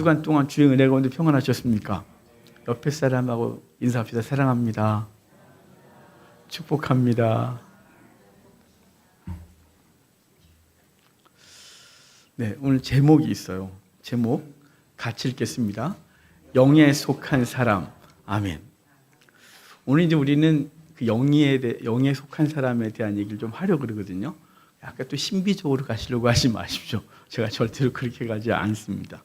주간 동안 주의 은혜 가운데 평안하셨습니까? 옆에 사람하고 인사합시다. 사랑합니다. 축복합니다. 네, 오늘 제목이 있어요. 제목 같이 읽겠습니다. 영에 속한 사람. 아멘. 오늘 이제 우리는 그 영에 속한 사람에 대한 얘기를 좀 하려고 그러거든요. 약간 또 신비적으로 가시려고 하지 마십시오. 제가 절대로 그렇게 가지 않습니다.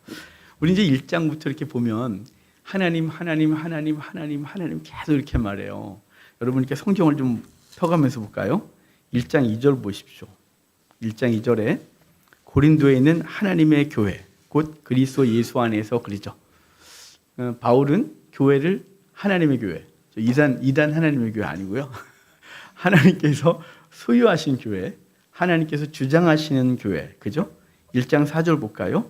우리 이제 1장부터 이렇게 보면 하나님 계속 이렇게 말해요. 여러분 이렇게 성경을 좀 펴가면서 볼까요? 1장 2절 보십시오. 1장 2절에 고린도에 있는 하나님의 교회, 곧 그리스도 예수 안에서 그리죠. 바울은 교회를 하나님의 교회, 이단 하나님의 교회 아니고요. 하나님께서 소유하신 교회, 하나님께서 주장하시는 교회, 그죠? 1장 4절 볼까요?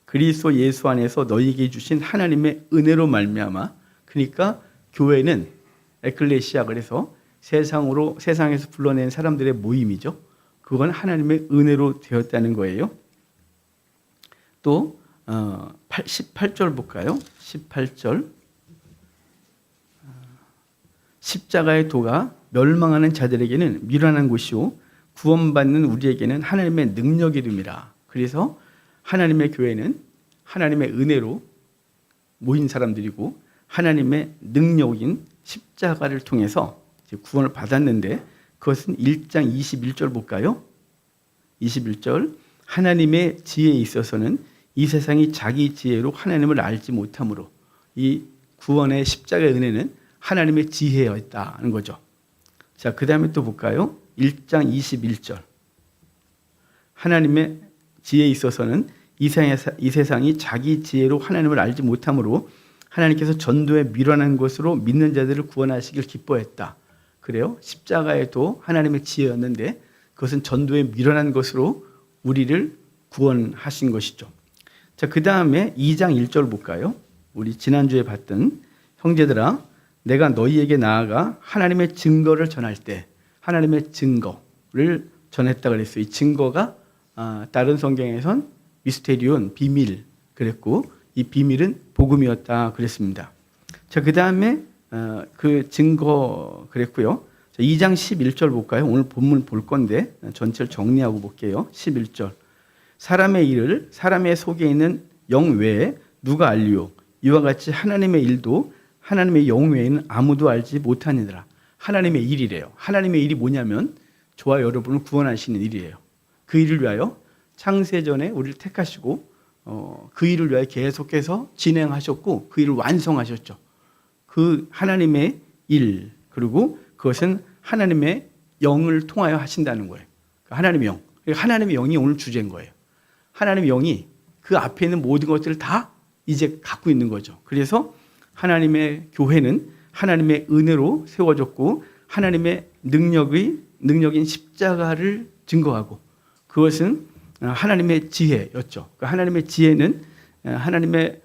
그리스도 예수 안에서 너희에게 주신 하나님의 은혜로 말미암아. 그러니까 교회는 에클레시아, 그래서 세상에서 불러낸 사람들의 모임이죠. 그건 하나님의 은혜로 되었다는 거예요. 또 18절 볼까요? 18절. 십자가의 도가 멸망하는 자들에게는 미련한 곳이요 구원받는 우리에게는 하나님의 능력이 됨이라. 그래서 하나님의 교회는 하나님의 은혜로 모인 사람들이고 하나님의 능력인 십자가를 통해서 구원을 받았는데, 그것은 1장 21절 볼까요? 21절. 하나님의 지혜에 있어서는 이 세상이 자기 지혜로 하나님을 알지 못하므로, 이 구원의 십자가의 은혜는 하나님의 지혜였다는 거죠. 자, 그 다음에 또 볼까요? 1장 21절. 하나님의 지혜에 있어서는 이 세상이 자기 지혜로 하나님을 알지 못하므로 하나님께서 전도에 미련한 것으로 믿는 자들을 구원하시길 기뻐했다. 그래요? 십자가에도 하나님의 지혜였는데 그것은 전도에 미련한 것으로 우리를 구원하신 것이죠. 자, 그 다음에 2장 1절 볼까요? 우리 지난주에 봤던 형제들아, 내가 너희에게 나아가 하나님의 증거를 전할 때, 하나님의 증거를 전했다 그랬어요. 이 증거가 다른 성경에선 미스테리온, 비밀 그랬고, 이 비밀은 복음이었다 그랬습니다. 자, 그 다음에 그 증거 그랬고요. 자, 2장 11절 볼까요? 오늘 본문 볼 건데 전체를 정리하고 볼게요. 11절. 사람의 일을 사람의 속에 있는 영 외에 누가 알리요? 이와 같이 하나님의 일도 하나님의 영 외에는 아무도 알지 못하니라. 하나님의 일이래요. 하나님의 일이 뭐냐면 저와 여러분을 구원하시는 일이에요. 그 일을 위하여 창세전에 우리를 택하시고 그 일을 위하여 계속해서 진행하셨고 그 일을 완성하셨죠. 그 하나님의 일, 그리고 그것은 하나님의 영을 통하여 하신다는 거예요. 하나님의 영. 하나님의 영이 오늘 주제인 거예요. 하나님의 영이 그 앞에 있는 모든 것들을 다 이제 갖고 있는 거죠. 그래서 하나님의 교회는 하나님의 은혜로 세워졌고 하나님의 능력인 십자가를 증거하고, 그것은 하나님의 지혜였죠. 하나님의 지혜는 하나님의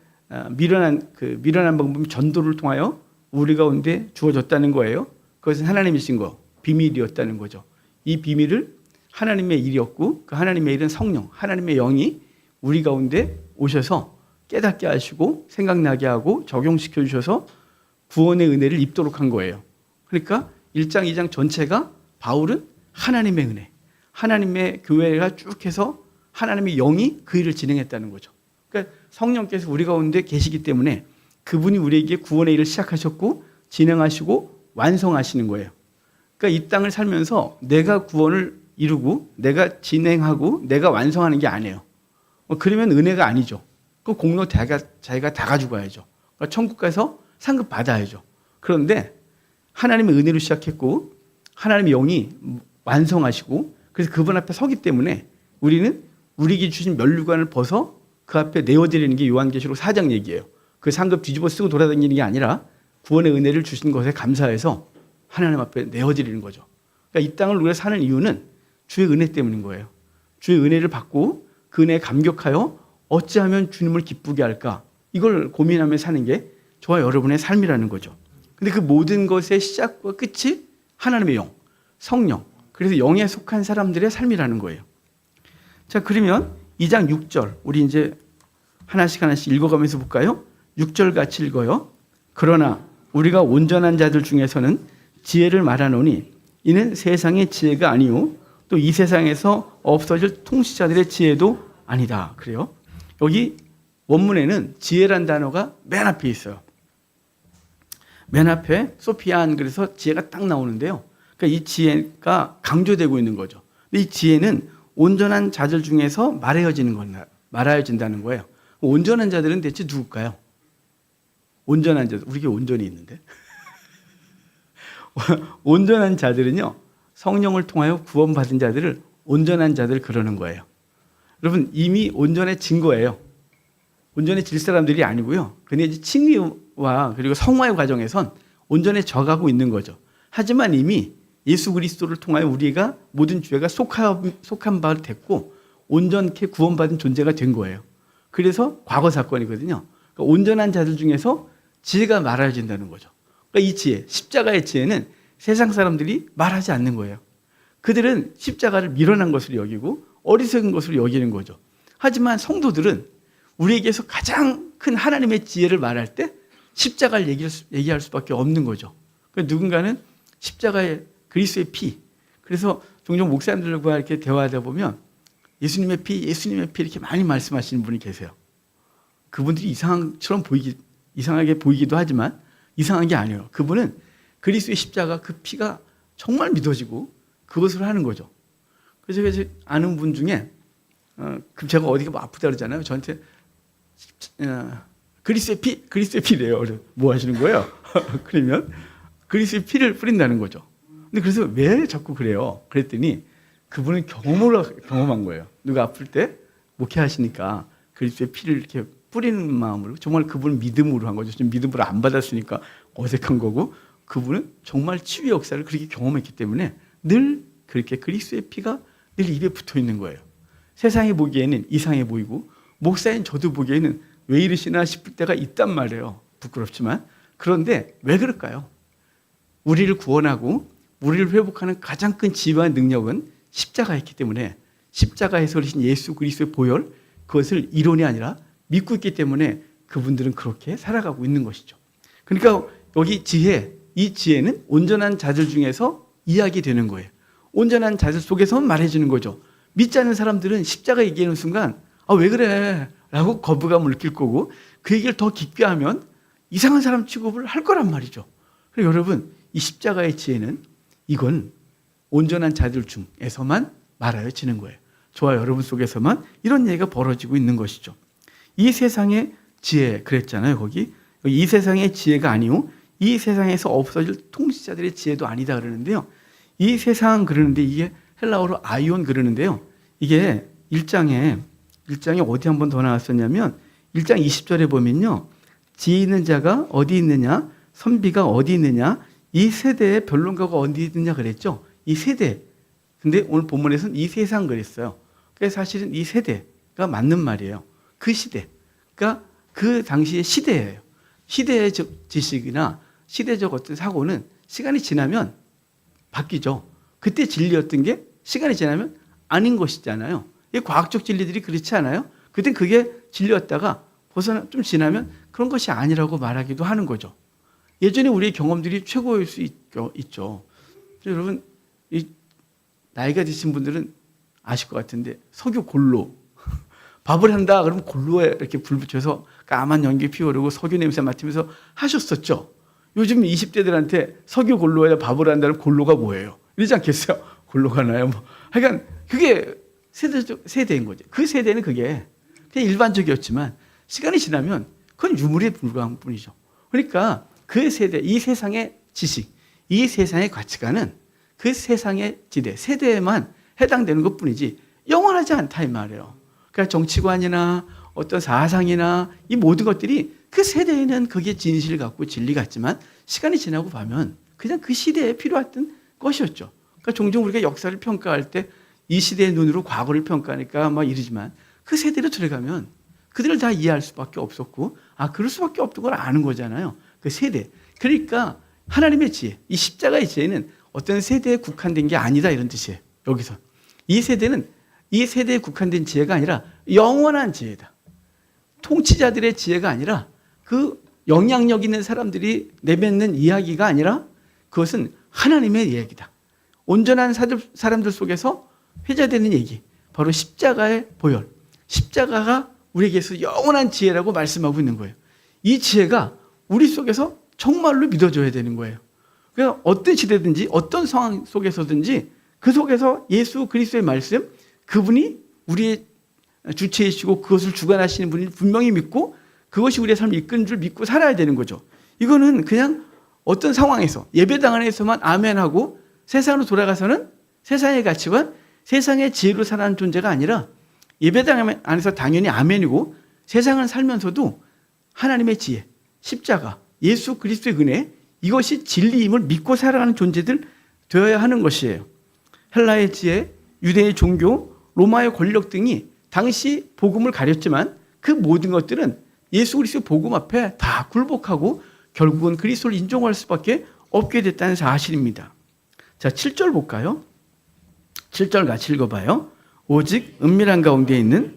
미련한 방법이 전도를 통하여 우리 가운데 주어졌다는 거예요. 그것은 하나님이신 거, 비밀이었다는 거죠. 이 비밀을 하나님의 일이었고, 그 하나님의 일은 성령, 하나님의 영이 우리 가운데 오셔서 깨닫게 하시고 생각나게 하고 적용시켜 주셔서 구원의 은혜를 입도록 한 거예요. 그러니까 1장, 2장 전체가 바울은 하나님의 은혜, 하나님의 교회가 쭉 해서 하나님의 영이 그 일을 진행했다는 거죠. 그러니까 성령께서 우리 가운데 계시기 때문에 그분이 우리에게 구원의 일을 시작하셨고 진행하시고 완성하시는 거예요. 그러니까 이 땅을 살면서 내가 구원을 이루고 내가 진행하고 내가 완성하는 게 아니에요. 그러면 은혜가 아니죠. 그 공로 자기가 다 가지고 가야죠. 그러니까 천국 가서 상급 받아야죠. 그런데 하나님의 은혜로 시작했고 하나님의 영이 완성하시고, 그래서 그분 앞에 서기 때문에 우리는 우리에게 주신 면류관을 벗어 그 앞에 내어드리는 게 요한계시록 4장 얘기예요. 그 상급 뒤집어 쓰고 돌아다니는 게 아니라 구원의 은혜를 주신 것에 감사해서 하나님 앞에 내어드리는 거죠. 그러니까 이 땅을 우리가 사는 이유는 주의 은혜 때문인 거예요. 주의 은혜를 받고 그 은혜에 감격하여 어찌하면 주님을 기쁘게 할까, 이걸 고민하며 사는 게 저와 여러분의 삶이라는 거죠. 근데 그 모든 것의 시작과 끝이 하나님의 영, 성령, 그래서 영에 속한 사람들의 삶이라는 거예요. 자, 그러면 2장 6절, 우리 이제 하나씩 하나씩 읽어가면서 볼까요? 6절 같이 읽어요. 그러나 우리가 온전한 자들 중에서는 지혜를 말하노니 이는 세상의 지혜가 아니요 또 이 세상에서 없어질 통치자들의 지혜도 아니다. 그래요. 여기 원문에는 지혜란 단어가 맨 앞에 있어요. 맨 앞에 소피안 그래서 지혜가 딱 나오는데요. 그러니까 이 지혜가 강조되고 있는 거죠. 근데 이 지혜는 온전한 자들 중에서 말하여진다는 거예요. 온전한 자들은 대체 누굴까요? 온전한 자들, 우리에게 온전히 있는데. 온전한 자들은요, 성령을 통하여 구원받은 자들을 온전한 자들 그러는 거예요. 여러분, 이미 온전해진 거예요. 온전해질 사람들이 아니고요. 근데 이제 칭의와 그리고 성화의 과정에선 온전해져가고 있는 거죠. 하지만 이미 예수 그리스도를 통하여 우리가 모든 죄가 속한 바 됐고 온전케 구원받은 존재가 된 거예요. 그래서 과거 사건이거든요. 그러니까 온전한 자들 중에서 지혜가 말해진다는 거죠. 그러니까 이 지혜, 십자가의 지혜는 세상 사람들이 말하지 않는 거예요. 그들은 십자가를 미련한 것으로 여기고 어리석은 것으로 여기는 거죠. 하지만 성도들은 우리에게서 가장 큰 하나님의 지혜를 말할 때 십자가를 얘기할 수밖에 없는 거죠. 그러니까 누군가는 십자가의 그리스도의 피, 그래서 종종 목사님들과 이렇게 대화하다 보면 예수님의 피 이렇게 많이 말씀하시는 분이 계세요. 그분들이 이상하게 보이기도 하지만 이상한 게 아니에요. 그분은 그리스도의 십자가 그 피가 정말 믿어지고 그것을 하는 거죠. 그래서 제가 아는 분 중에 제가 어디가 뭐 아프다 그러잖아요. 저한테 그리스도의 피래요. 뭐 하시는 거예요? 그러면 그리스도의 피를 뿌린다는 거죠. 근데 그래서 왜 자꾸 그래요? 그랬더니 그분은 경험한 거예요. 누가 아플 때 목회하시니까 그리스도의 피를 이렇게 뿌리는 마음으로 정말 그분은 믿음으로 한 거죠. 지금 믿음으로 안 받았으니까 어색한 거고 그분은 정말 치유의 역사를 그렇게 경험했기 때문에 늘 그렇게 그리스도의 피가 늘 입에 붙어 있는 거예요. 세상이 보기에는 이상해 보이고 목사인 저도 보기에는 왜 이러시나 싶을 때가 있단 말이에요. 부끄럽지만. 그런데 왜 그럴까요? 우리를 구원하고 우리를 회복하는 가장 큰 지혜와 능력은 십자가였기 때문에 십자가에서 오신 예수 그리스도의 보혈 그것을 이론이 아니라 믿고 있기 때문에 그분들은 그렇게 살아가고 있는 것이죠. 그러니까 여기 이 지혜는 온전한 자들 중에서 이야기되는 거예요. 온전한 자들 속에서 말해지는 거죠. 믿지 않는 사람들은 십자가 얘기하는 순간 왜 그래? 라고 거부감을 느낄 거고 그 얘기를 더 깊게 하면 이상한 사람 취급을 할 거란 말이죠. 그리고 여러분 이 십자가의 지혜는 이건 온전한 자들 중에서만 말하여지는 거예요. 저와 여러분 속에서만 이런 얘기가 벌어지고 있는 것이죠. 이 세상의 지혜 그랬잖아요. 거기 이 세상의 지혜가 아니오 이 세상에서 없어질 통치자들의 지혜도 아니다 그러는데요. 이 세상 그러는데 이게 헬라어로 아이온 그러는데요. 이게 1장에 어디 한 번 더 나왔었냐면 1장 20절에 보면요. 지혜 있는 자가 어디 있느냐 선비가 어디 있느냐 이 세대의 변론가가 어디 있느냐 그랬죠. 이 세대. 근데 오늘 본문에서는 이 세상 그랬어요. 그래서 사실은 이 세대가 맞는 말이에요. 그 시대. 그러니까 그 당시의 시대예요. 시대의 지식이나 시대적 어떤 사고는 시간이 지나면 바뀌죠. 그때 진리였던 게 시간이 지나면 아닌 것이잖아요. 이 과학적 진리들이 그렇지 않아요? 그땐 그게 진리였다가 좀 지나면 그런 것이 아니라고 말하기도 하는 거죠. 예전에 우리의 경험들이 최고일 수 있죠. 여러분, 나이가 드신 분들은 아실 것 같은데 석유 골로 밥을 한다 그러면 골로에 이렇게 불 붙여서 까만 연기 피우려고 석유 냄새 맡으면서 하셨었죠. 요즘 20대들한테 석유 골로에 밥을 한다는 골로가 뭐예요? 이러지 않겠어요? 골로가 나요? 하여간 그게 세대인 거죠. 그 세대는 그게 그냥 일반적이었지만 시간이 지나면 그건 유물에 불과한 뿐이죠. 그러니까 그 세대, 이 세상의 지식, 이 세상의 가치관은 그 세상의 세대에만 해당되는 것 뿐이지 영원하지 않다 이 말이에요. 그러니까 정치관이나 어떤 사상이나 이 모든 것들이 그 세대에는 그게 진실 같고 진리 같지만 시간이 지나고 보면 그냥 그 시대에 필요했던 것이었죠. 그러니까 종종 우리가 역사를 평가할 때 이 시대의 눈으로 과거를 평가하니까 막 이러지만 그 세대로 들어가면 그들을 다 이해할 수밖에 없었고 그럴 수밖에 없던 걸 아는 거잖아요. 그 세대. 그러니까 하나님의 지혜, 이 십자가의 지혜는 어떤 세대에 국한된 게 아니다 이런 뜻이에요. 여기서. 이 세대는 이 세대에 국한된 지혜가 아니라 영원한 지혜다. 통치자들의 지혜가 아니라 그 영향력 있는 사람들이 내뱉는 이야기가 아니라 그것은 하나님의 이야기다. 온전한 사람들 속에서 회자되는 얘기, 바로 십자가의 보혈, 십자가가 우리에게서 영원한 지혜라고 말씀하고 있는 거예요. 이 지혜가 우리 속에서 정말로 믿어줘야 되는 거예요. 그러니까 어떤 시대든지 어떤 상황 속에서든지 그 속에서 예수 그리스도의 말씀, 그분이 우리의 주체이시고 그것을 주관하시는 분이 분명히 믿고 그것이 우리의 삶을 이끄는 줄 믿고 살아야 되는 거죠. 이거는 그냥 어떤 상황에서 예배당 안에서만 아멘하고 세상으로 돌아가서는 세상의 가치관, 세상의 지혜로 살아가는 존재가 아니라 예배당 안에서 당연히 아멘이고 세상을 살면서도 하나님의 지혜, 십자가, 예수 그리스도의 은혜, 이것이 진리임을 믿고 살아가는 존재들 되어야 하는 것이에요. 헬라의 지혜, 유대의 종교, 로마의 권력 등이 당시 복음을 가렸지만 그 모든 것들은 예수 그리스도 복음 앞에 다 굴복하고 결국은 그리스도를 인정할 수밖에 없게 됐다는 사실입니다. 자, 7절 볼까요? 7절 같이 읽어봐요. 오직 은밀한 가운데 있는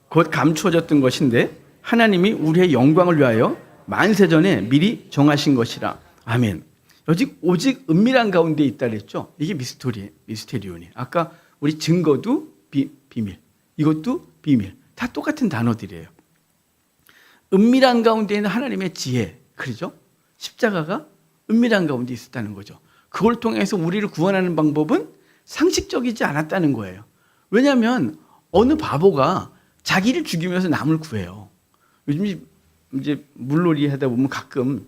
곧 감추어졌던 것인데 하나님이 우리의 영광을 위하여 만세전에 미리 정하신 것이라. 아멘. 오직 은밀한 가운데 있다 그랬죠. 이게 미스테리온이에요. 아까 우리 증거도 비밀, 이것도 비밀. 다 똑같은 단어들이에요. 은밀한 가운데 있는 하나님의 지혜, 그러죠? 십자가가 은밀한 가운데 있었다는 거죠. 그걸 통해서 우리를 구원하는 방법은 상식적이지 않았다는 거예요. 왜냐하면 어느 바보가 자기를 죽이면서 남을 구해요. 요즘 이제 물놀이 하다 보면 가끔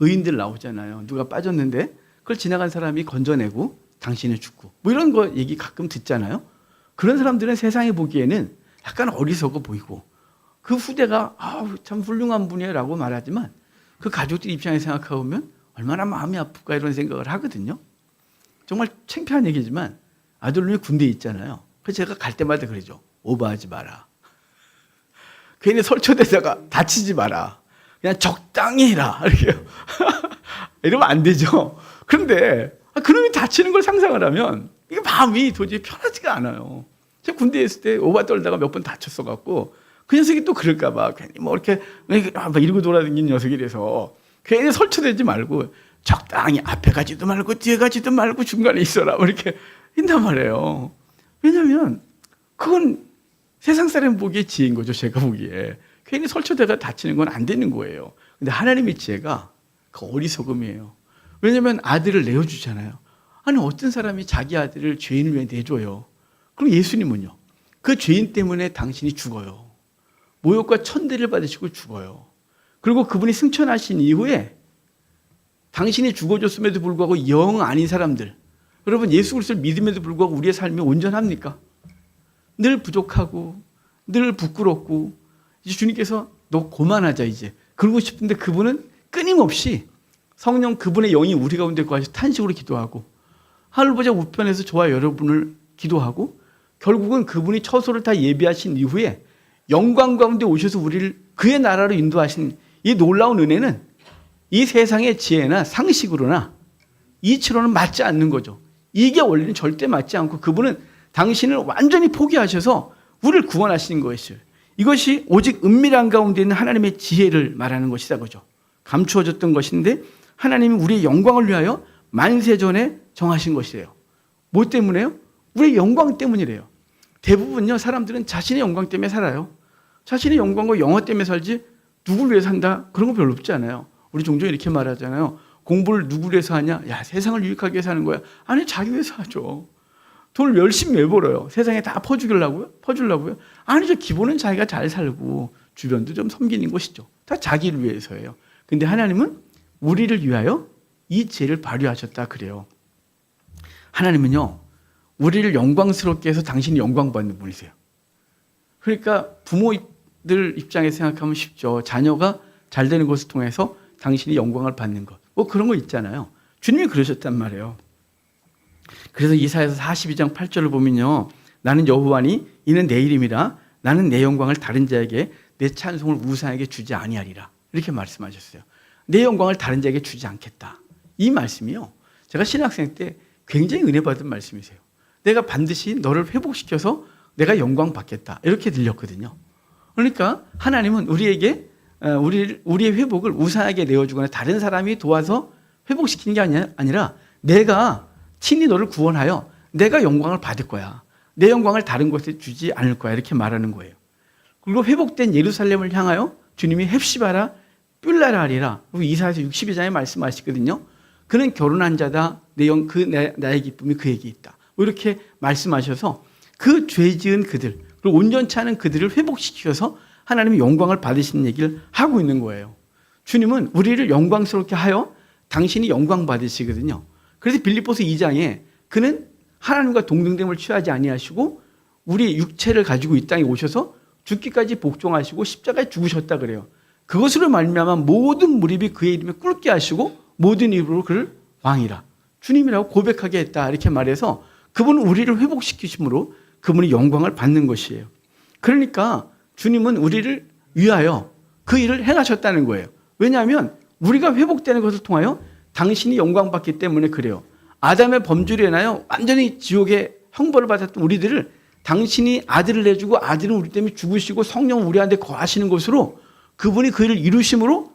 의인들 나오잖아요. 누가 빠졌는데 그걸 지나간 사람이 건져내고 당신은 죽고 뭐 이런 거 얘기 가끔 듣잖아요. 그런 사람들은 세상에 보기에는 약간 어리석어 보이고 그 후대가 참 훌륭한 분이라고 말하지만 그 가족들 입장에서 생각해보면 얼마나 마음이 아플까 이런 생각을 하거든요. 정말 창피한 얘기지만 아들놈이 군대에 있잖아요. 그래서 제가 갈 때마다 그러죠. 오버하지 마라. 괜히 설쳐대다가 다치지 마라. 그냥 적당히 해라. 이렇게요. 이러면 안 되죠. 그런데 그놈이 다치는 걸 상상을 하면 이게 마음이 도저히 편하지가 않아요. 제가 군대에 있을 때 오바 떨다가 몇 번 다쳤어갖고 그 녀석이 또 그럴까봐 괜히 뭐 이렇게 막 이러고 돌아다니는 녀석이라서 괜히 설쳐대지 말고 적당히 앞에 가지도 말고 뒤에 가지도 말고 중간에 있어라. 이렇게 한단 말이에요. 왜냐하면 그건 세상 사람 보기에 지혜인 거죠. 제가 보기에. 괜히 설쳐대가 다치는 건 안 되는 거예요. 근데 하나님의 지혜가 그 어리석음이에요. 왜냐하면 아들을 내어주잖아요. 아니 어떤 사람이 자기 아들을 죄인을 위해 내줘요. 그럼 예수님은요. 그 죄인 때문에 당신이 죽어요. 모욕과 천대를 받으시고 죽어요. 그리고 그분이 승천하신 이후에 당신이 죽어줬음에도 불구하고 영 아닌 사람들, 여러분 예수 그리스도를 믿음에도 불구하고 우리의 삶이 온전합니까? 늘 부족하고 늘 부끄럽고 이제 주님께서 너 고만하자 이제 그러고 싶은데 그분은 끊임없이 성령 그분의 영이 우리 가운데 거하셔서 탄식으로 기도하고 하늘 보자 우편에서 저와 여러분을 기도하고 결국은 그분이 처소를 다 예비하신 이후에 영광 가운데 오셔서 우리를 그의 나라로 인도하신 이 놀라운 은혜는 이 세상의 지혜나 상식으로나 이치로는 맞지 않는 거죠. 이게 원리는 절대 맞지 않고 그분은 당신을 완전히 포기하셔서 우리를 구원하시는 것이에요. 이것이 오직 은밀한 가운데 있는 하나님의 지혜를 말하는 것이다 그죠. 감추어졌던 것인데 하나님이 우리의 영광을 위하여 만세전에 정하신 것이래요. 뭐 때문에요? 우리의 영광 때문이래요. 대부분요 사람들은 자신의 영광 때문에 살아요. 자신의 영광과 영화 때문에 살지 누구를 위해 산다? 그런 거 별로 없지 않아요. 우리 종종 이렇게 말하잖아요. 공부를 누구를 위해서 하냐? 야 세상을 유익하게 위해서 하는 거야. 아니 자기 위해서 하죠. 돈을 열심히 왜 벌어요? 세상에 다 퍼주려고요? 아니죠. 기본은 자기가 잘 살고 주변도 좀 섬기는 것이죠. 다 자기를 위해서예요. 근데 하나님은 우리를 위하여 이 지혜를 발휘하셨다 그래요. 하나님은요. 우리를 영광스럽게 해서 당신이 영광 받는 분이세요. 그러니까 부모들 입장에서 생각하면 쉽죠. 자녀가 잘 되는 것을 통해서 당신이 영광을 받는 것. 뭐 그런 거 있잖아요. 주님이 그러셨단 말이에요. 그래서 이사야서 42장 8절을 보면요. 나는 여호와니 이는 내 이름이라 나는 내 영광을 다른 자에게 내 찬송을 우상에게 주지 아니하리라. 이렇게 말씀하셨어요. 내 영광을 다른 자에게 주지 않겠다. 이 말씀이요. 제가 신학생 때 굉장히 은혜 받은 말씀이세요. 내가 반드시 너를 회복시켜서 내가 영광 받겠다. 이렇게 들렸거든요. 그러니까 하나님은 우리에게 우리의 회복을 우상하게 내어주거나 다른 사람이 도와서 회복시키는 게 아니라 내가 친히 너를 구원하여 내가 영광을 받을 거야. 내 영광을 다른 곳에 주지 않을 거야. 이렇게 말하는 거예요. 그리고 회복된 예루살렘을 향하여 주님이 헵시바라 뿔라라 하리라. 이사야서 62장에 말씀하시거든요. 그는 결혼한 자다. 나의 기쁨이 그에게 있다. 이렇게 말씀하셔서 그 죄 지은 그들 그리고 온전치 않은 그들을 회복시켜서 하나님이 영광을 받으시는 얘기를 하고 있는 거예요. 주님은 우리를 영광스럽게 하여 당신이 영광 받으시거든요. 그래서 빌립보서 2장에 그는 하나님과 동등됨을 취하지 아니하시고 우리 육체를 가지고 이 땅에 오셔서 죽기까지 복종하시고 십자가에 죽으셨다 그래요. 그것으로 말미암아 모든 무릎이 그의 이름에 꿇게 하시고 모든 입으로 그를 왕이라 주님이라고 고백하게 했다 이렇게 말해서 그분은 우리를 회복시키심으로 그분이 영광을 받는 것이에요. 그러니까 주님은 우리를 위하여 그 일을 행하셨다는 거예요. 왜냐하면 우리가 회복되는 것을 통하여 당신이 영광받기 때문에 그래요. 아담의 범죄로 인하여 완전히 지옥의 형벌을 받았던 우리들을 당신이 아들을 내주고 아들은 우리 때문에 죽으시고 성령은 우리한테 거하시는 것으로 그분이 그 일을 이루심으로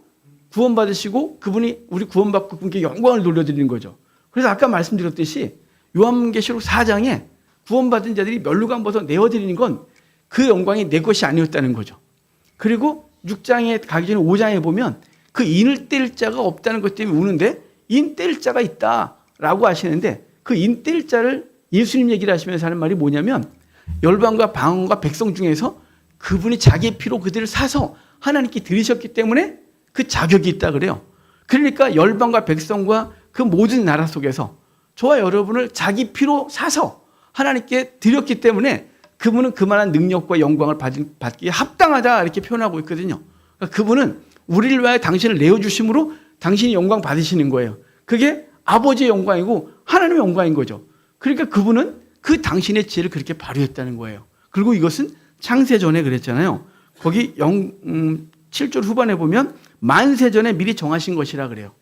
구원받으시고 그분이 우리 구원받고 그분께 영광을 돌려드리는 거죠. 그래서 아까 말씀드렸듯이 요한계시록 4장에 구원받은 자들이 멸루관 벗어 내어드리는 건 그 영광이 내 것이 아니었다는 거죠. 그리고 6장에 가기 전에 5장에 보면 그 인을 뗄 자가 없다는 것 때문에 우는데 인 뗄 자가 있다라고 하시는데 그 인 뗄 자를 예수님 얘기를 하시면서 하는 말이 뭐냐면 열방과 방언과 백성 중에서 그분이 자기의 피로 그들을 사서 하나님께 드리셨기 때문에 그 자격이 있다 그래요. 그러니까 열방과 백성과 그 모든 나라 속에서 저와 여러분을 자기 피로 사서 하나님께 드렸기 때문에 그분은 그만한 능력과 영광을 받기에 합당하다 이렇게 표현하고 있거든요. 그러니까 그분은 우리를 위하여 당신을 내어주심으로 당신이 영광 받으시는 거예요. 그게 아버지의 영광이고 하나님의 영광인 거죠. 그러니까 그분은 그 당신의 지혜를 그렇게 발휘했다는 거예요. 그리고 이것은 창세전에 그랬잖아요. 거기 7절 후반에 보면 만세전에 미리 정하신 것이라 그래요.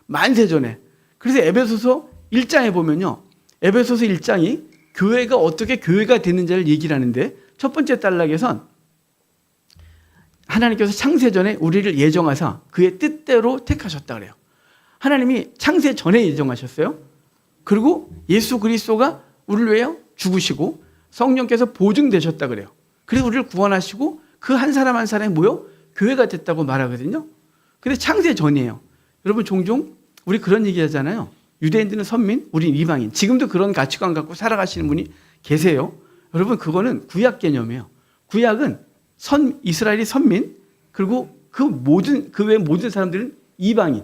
만세전에. 그래서 에베소서 1장에 보면요. 에베소서 1장이 교회가 어떻게 교회가 되는지를 얘기를 하는데 첫 번째 단락에선 하나님께서 창세전에 우리를 예정하사 그의 뜻대로 택하셨다 그래요. 하나님이 창세전에 예정하셨어요. 그리고 예수 그리스도가 우리를 위하여 죽으시고 성령께서 보증되셨다 그래요. 그래서 우리를 구원하시고 그 한 사람 한 사람이 모여 교회가 됐다고 말하거든요. 근데 창세전이에요. 여러분 종종 우리 그런 얘기 하잖아요. 유대인들은 선민, 우린 이방인. 지금도 그런 가치관 갖고 살아가시는 분이 계세요. 여러분 그거는 구약 개념이에요. 구약은 이스라엘이 선민, 그리고 그 외 모든 사람들은 이방인.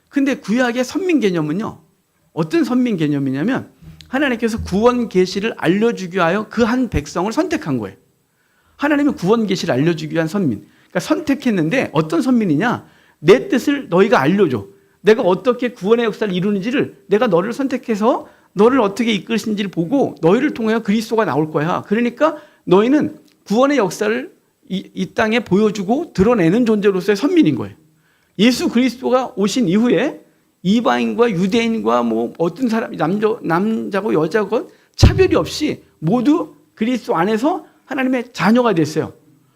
근데 구약의 선민 개념은요. 어떤 선민 개념이냐면 하나님께서 구원 계시를 알려주기 위하여 그 한 백성을 선택한 거예요. 하나님은 구원 계시를 알려주기 위한 선민. 그러니까 선택했는데 어떤 선민이냐? 내 뜻을 너희가 알려줘. 내가 어떻게 구원의 역사를 이루는지를 내가 너를 선택해서 너를 어떻게 이끄시는지를 보고 너희를 통하여 그리스도가 나올 거야. 그러니까 너희는 구원의 역사를 이 땅에 보여주고 드러내는 존재로서의 선민인 거예요. 예수 그리스도가 오신 이후에 이방인과 유대인과 뭐 어떤 사람 남자고 여자고 차별이 없이 모두 그리스도 안에서 하나님의 자녀가 됐어요.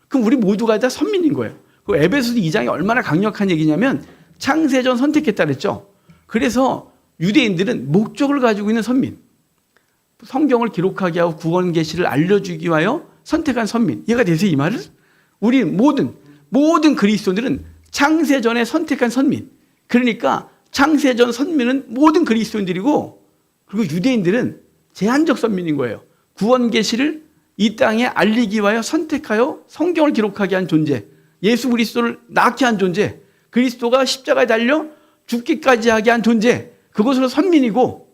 그럼 우리 모두가 다 선민인 거예요. 그 에베소서 2장이 얼마나 강력한 얘기냐면 창세전 선택했다 그랬죠. 그래서 유대인들은 목적을 가지고 있는 선민, 성경을 기록하게 하고 구원 계시를 알려주기 위하여 선택한 선민. 이해가 되세요 이 말을? 우리 모든 그리스도인들은 창세전에 선택한 선민. 그러니까 창세전 선민은 모든 그리스도인들이고 그리고 유대인들은 제한적 선민인 거예요. 구원 계시를 이 땅에 알리기 위하여 선택하여 성경을 기록하게 한 존재, 예수 그리스도를 낳게 한 존재, 그리스도가 십자가에 달려 죽기까지 하게 한 존재, 그것으로 선민이고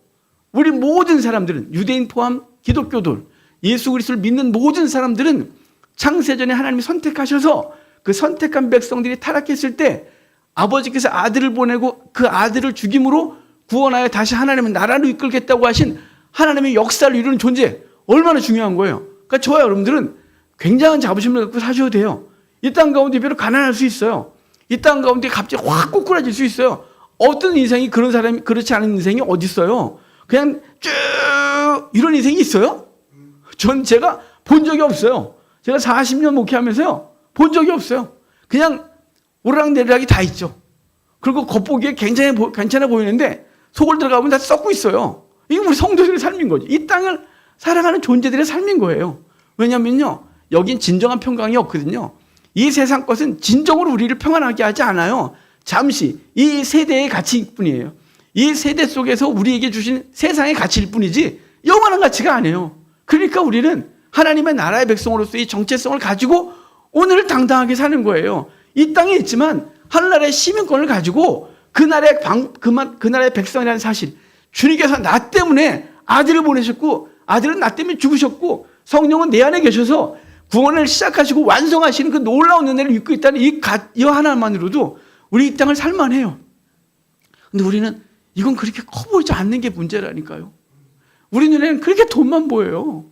우리 모든 사람들은 유대인 포함 기독교들, 예수 그리스도를 믿는 모든 사람들은 창세전에 하나님이 선택하셔서 그 선택한 백성들이 타락했을 때 아버지께서 아들을 보내고 그 아들을 죽임으로 구원하여 다시 하나님의 나라로 이끌겠다고 하신 하나님의 역사를 이루는 존재, 얼마나 중요한 거예요. 그러니까 저와 여러분들은 굉장한 자부심을 갖고 사셔야 돼요. 이 땅 가운데 비록 가난할 수 있어요. 이 땅 가운데 갑자기 확 꼬꾸라질 수 있어요. 어떤 인생이 그런 사람이 그렇지 않은 인생이 어디 있어요? 그냥 쭉 이런 인생이 있어요? 전 제가 본 적이 없어요. 제가 40년 목회하면서요. 본 적이 없어요. 그냥 오르락내리락이 다 있죠. 그리고 겉보기에 굉장히 괜찮아 보이는데 속을 들어가면 다 썩고 있어요. 이게 우리 성도들의 삶인 거죠. 이 땅을 살아가는 존재들의 삶인 거예요. 왜냐면요. 여긴 진정한 평강이 없거든요. 이 세상 것은 진정으로 우리를 평안하게 하지 않아요. 잠시 이 세대의 가치일 뿐이에요. 이 세대 속에서 우리에게 주신 세상의 가치일 뿐이지 영원한 가치가 아니에요. 그러니까 우리는 하나님의 나라의 백성으로서의 정체성을 가지고 오늘을 당당하게 사는 거예요. 이 땅에 있지만 하늘나라의 시민권을 가지고 그 나라의 백성이라는 사실, 주님께서 나 때문에 아들을 보내셨고 아들은 나 때문에 죽으셨고 성령은 내 안에 계셔서 구원을 시작하시고 완성하시는 그 놀라운 은혜를 입고 있다는 이 하나만으로도 우리 이 땅을 살만해요. 근데 우리는 이건 그렇게 커 보이지 않는 게 문제라니까요. 우리 눈에는 그렇게 돈만 보여요.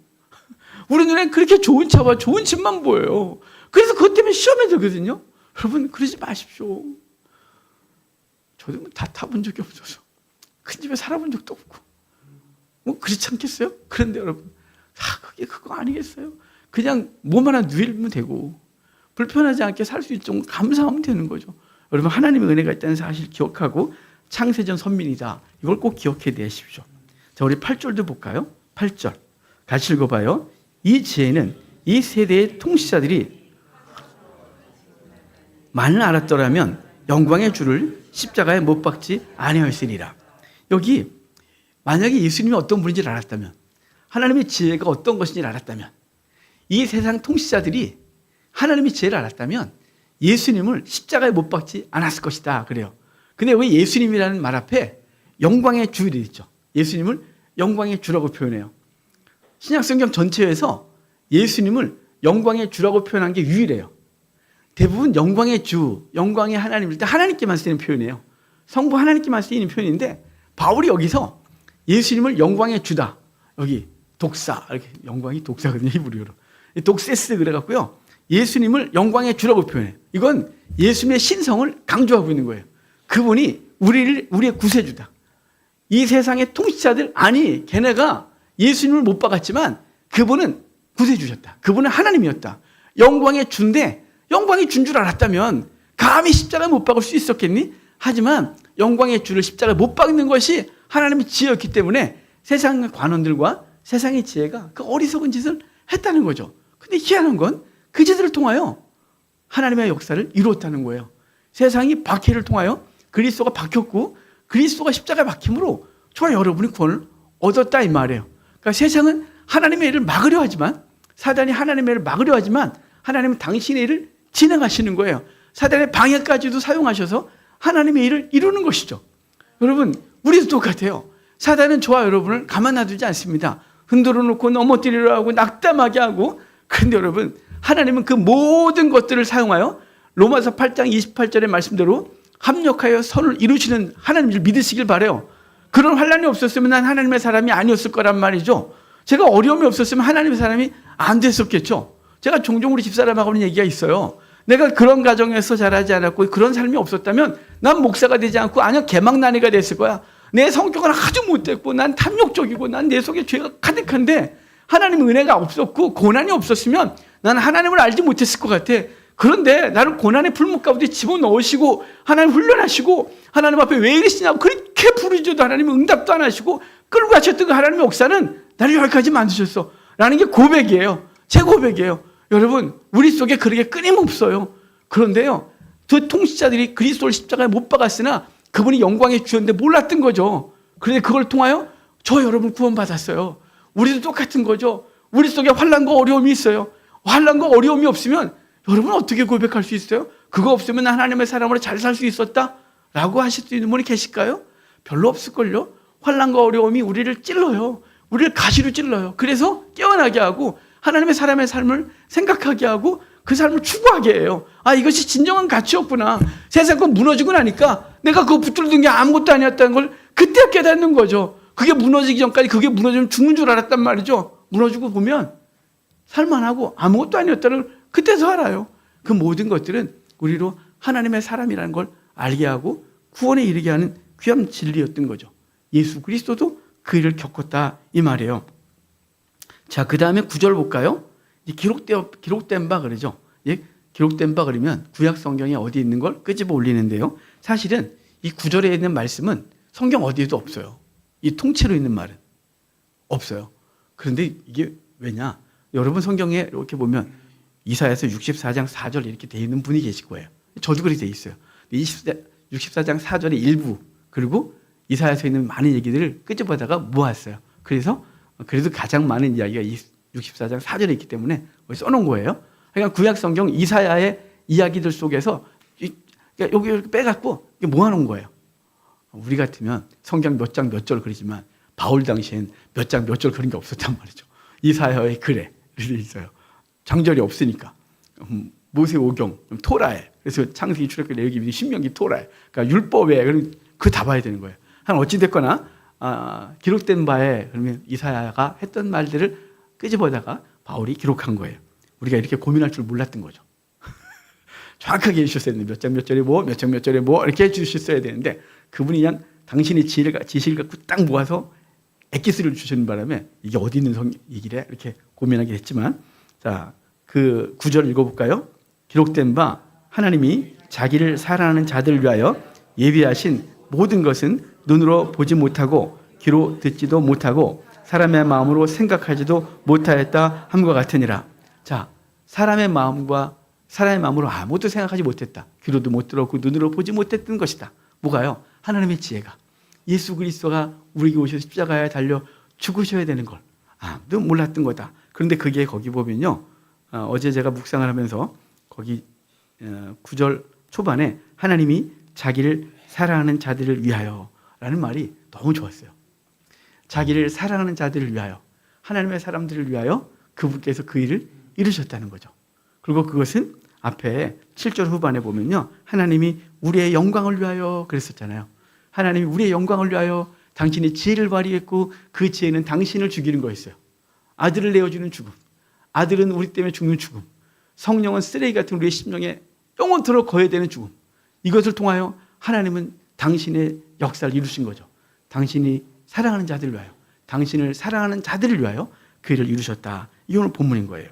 우리 눈에는 그렇게 좋은 차와 좋은 집만 보여요. 그래서 그것 때문에 시험에 들거든요. 여러분 그러지 마십시오. 저도 다 타본 적이 없어서 큰 집에 살아본 적도 없고 뭐 그렇지 않겠어요? 그런데 여러분 그게 그거 아니겠어요? 그냥 몸 하나 누이면 되고 불편하지 않게 살 수 있을 정도 감사하면 되는 거죠. 여러분 하나님의 은혜가 있다는 사실 기억하고 창세전 선민이다. 이걸 꼭 기억해 내십시오. 자, 우리 8절도 볼까요? 8절 같이 읽어봐요. 이 지혜는 이 세대의 통치자들이 만일 알았더라면 영광의 주를 십자가에 못 박지 아니하였으리라. 여기 만약에 예수님이 어떤 분인지를 알았다면, 하나님의 지혜가 어떤 것인지를 알았다면, 이 세상 통치자들이 하나님의 지혜를 알았다면 예수님을 십자가에 못 박지 않았을 것이다. 그래요. 근데 왜 예수님이라는 말 앞에 영광의 주를 있죠? 예수님을 영광의 주라고 표현해요. 신약성경 전체에서 예수님을 영광의 주라고 표현한 게 유일해요. 대부분 영광의 주, 영광의 하나님일 때 하나님께만 쓰이는 표현이에요. 성부 하나님께만 쓰이는 표현인데 바울이 여기서 예수님을 영광의 주다. 여기 독사, 이렇게 영광이 독사거든요. 히브리어로. 독세스 그래갖고요. 예수님을 영광의 주라고 표현해요. 이건 예수님의 신성을 강조하고 있는 거예요. 그분이 우리의 구세주다. 이 세상의 통치자들, 아니 걔네가 예수님을 못 박았지만 그분은 구세주셨다. 그분은 하나님이었다. 영광의 주인데 영광의 주인 줄 알았다면 감히 십자가에 못 박을 수 있었겠니? 하지만 영광의 주를 십자가에 못 박는 것이 하나님의 지혜였기 때문에 세상 관원들과 세상의 지혜가 그 어리석은 짓을 했다는 거죠. 근데 희한한 건 그 짓을 통하여 하나님의 역사를 이루었다는 거예요. 세상이 박해를 통하여 그리스도가 박혔고 그리스도가 십자가에 박힘으로 저와 여러분이 구원을 얻었다 이 말이에요. 그러니까 세상은 하나님의 일을 막으려 하지만, 사단이 하나님의 일을 막으려 하지만 하나님은 당신의 일을 진행하시는 거예요. 사단의 방해까지도 사용하셔서 하나님의 일을 이루는 것이죠. 여러분 우리도 똑같아요. 사단은 저와 여러분을 가만 놔두지 않습니다. 흔들어 놓고 넘어뜨리려 하고 낙담하게 하고. 그런데 여러분 하나님은 그 모든 것들을 사용하여 로마서 8장 28절의 말씀대로 합력하여 선을 이루시는 하나님을 믿으시길 바라요. 그런 환난이 없었으면 난 하나님의 사람이 아니었을 거란 말이죠. 제가 어려움이 없었으면 하나님의 사람이 안 됐었겠죠. 제가 종종 우리 집사람하고 하는 얘기가 있어요. 내가 그런 가정에서 자라지 않았고 그런 삶이 없었다면 난 목사가 되지 않고 아니면 개막난이가 됐을 거야. 내 성격은 아주 못됐고 난 탐욕적이고 난 내 속에 죄가 가득한데 하나님의 은혜가 없었고 고난이 없었으면 나는 하나님을 알지 못했을 것 같아. 그런데 나를 고난의 풀목 가운데 집어넣으시고 하나님 훈련하시고 하나님 앞에 왜 이러시냐고 그렇게 부르짖어도 하나님은 응답도 안 하시고 끌고 가셨던 그 하나님의 역사는 나를 여기까지 만드셨어 라는 게 고백이에요. 제 고백이에요. 여러분 우리 속에 그렇게 끊임없어요. 그런데요 그 통치자들이 그리스도를 십자가에 못 박았으나 그분이 영광의 주였는데 몰랐던 거죠. 그런데 그걸 통하여 저 여러분 구원받았어요. 우리도 똑같은 거죠. 우리 속에 환난과 어려움이 있어요. 환난과 어려움이 없으면 여러분 어떻게 고백할 수 있어요? 그거 없으면 하나님의 사람으로 잘 살 수 있었다? 라고 하실 수 있는 분이 계실까요? 별로 없을걸요? 환난과 어려움이 우리를 찔러요. 우리를 가시로 찔러요. 그래서 깨어나게 하고 하나님의 사람의 삶을 생각하게 하고 그 삶을 추구하게 해요. 아, 이것이 진정한 가치였구나. 세상 건 무너지고 나니까 내가 그거 붙들던 게 아무것도 아니었다는 걸 그때 깨닫는 거죠. 그게 무너지기 전까지 그게 무너지면 죽는 줄 알았단 말이죠. 무너지고 보면 살만하고 아무것도 아니었다는 걸 그때서 알아요. 그 모든 것들은 우리로 하나님의 사람이라는 걸 알게 하고 구원에 이르게 하는 귀한 진리였던 거죠. 예수 그리스도도 그 일을 겪었다 이 말이에요. 자, 그 다음에 9절 볼까요? 기록된 바 그러죠. 예? 기록된 바 그러면 구약 성경에 어디 있는 걸 끄집어 올리는데요. 사실은 이 구절에 있는 말씀은 성경 어디에도 없어요. 이 통째로 있는 말은 없어요. 그런데 이게 왜냐? 여러분 성경에 이렇게 보면 이사야서 64장 4절 이렇게 되어 있는 분이 계실 거예요. 저도 그렇게 되어 있어요. 64장 4절의 일부 그리고 이사야서에 있는 많은 얘기들을 끄집어다가 모았어요. 그래서 가장 많은 이야기가 64장 4절에 있기 때문에 써놓은 거예요. 그러니까 구약 성경 이사야의 이야기들 속에서 여기 이렇게 빼갖고 모아놓은 거예요. 우리 같으면 성경 몇 장 몇 절 그러지만 바울 당시엔 몇 장 몇 절 그런 게 없었단 말이죠. 이사야의 글에 이렇게 있어요. 장절이 없으니까. 모세오경, 토라에. 그래서 창세기, 출애굽기, 레위기, 신명기, 토라에. 그러니까 율법에 그거 다 봐야 되는 거예요. 한 어찌 됐거나 기록된 바에 그러면 이사야가 했던 말들을 끄집어다가 바울이 기록한 거예요. 우리가 이렇게 고민할 줄 몰랐던 거죠. 정확하게 해주셨어야 되는데 몇 장 몇 절에 뭐, 몇 장 몇 절에 뭐 이렇게 해주셨어야 되는데 그분이 그냥 당신의 지시를 갖고 딱 모아서 엑기스를 주시는 바람에 이게 어디 있는 얘기래 이렇게 고민하게 됐지만 자, 그 구절 읽어볼까요? 기록된 바 하나님이 자기를 사랑하는 자들을 위하여 예비하신 모든 것은 눈으로 보지 못하고 귀로 듣지도 못하고 사람의 마음으로 생각하지도 못하였다 함과 같으니라. 자, 사람의 마음으로 아무것도 생각하지 못했다. 귀로도 못 들었고 눈으로 보지 못했던 것이다. 뭐가요? 하나님의 지혜가. 예수 그리스도가 우리에게 오셔서 십자가에 달려 죽으셔야 되는 걸 아무도 몰랐던 거다. 그런데 그게 거기 보면요. 어제 제가 묵상을 하면서 거기 9절 초반에 하나님이 자기를 사랑하는 자들을 위하여 라는 말이 너무 좋았어요. 자기를 사랑하는 자들을 위하여 하나님의 사람들을 위하여 그분께서 그 일을 이루셨다는 거죠. 그리고 그것은 앞에 7절 후반에 보면요. 하나님이 우리의 영광을 위하여 그랬었잖아요. 하나님이 우리의 영광을 위하여 당신의 지혜를 발휘했고 그 지혜는 당신을 죽이는 거였어요. 아들을 내어주는 죽음. 아들은 우리 때문에 죽는 죽음. 성령은 쓰레기 같은 우리의 심령에 영원토록 거해야 되는 죽음. 이것을 통하여 하나님은 당신의 역사를 이루신 거죠. 당신이 사랑하는 자들을 위하여 당신을 사랑하는 자들을 위하여 그 일을 이루셨다. 이 오늘 본문인 거예요.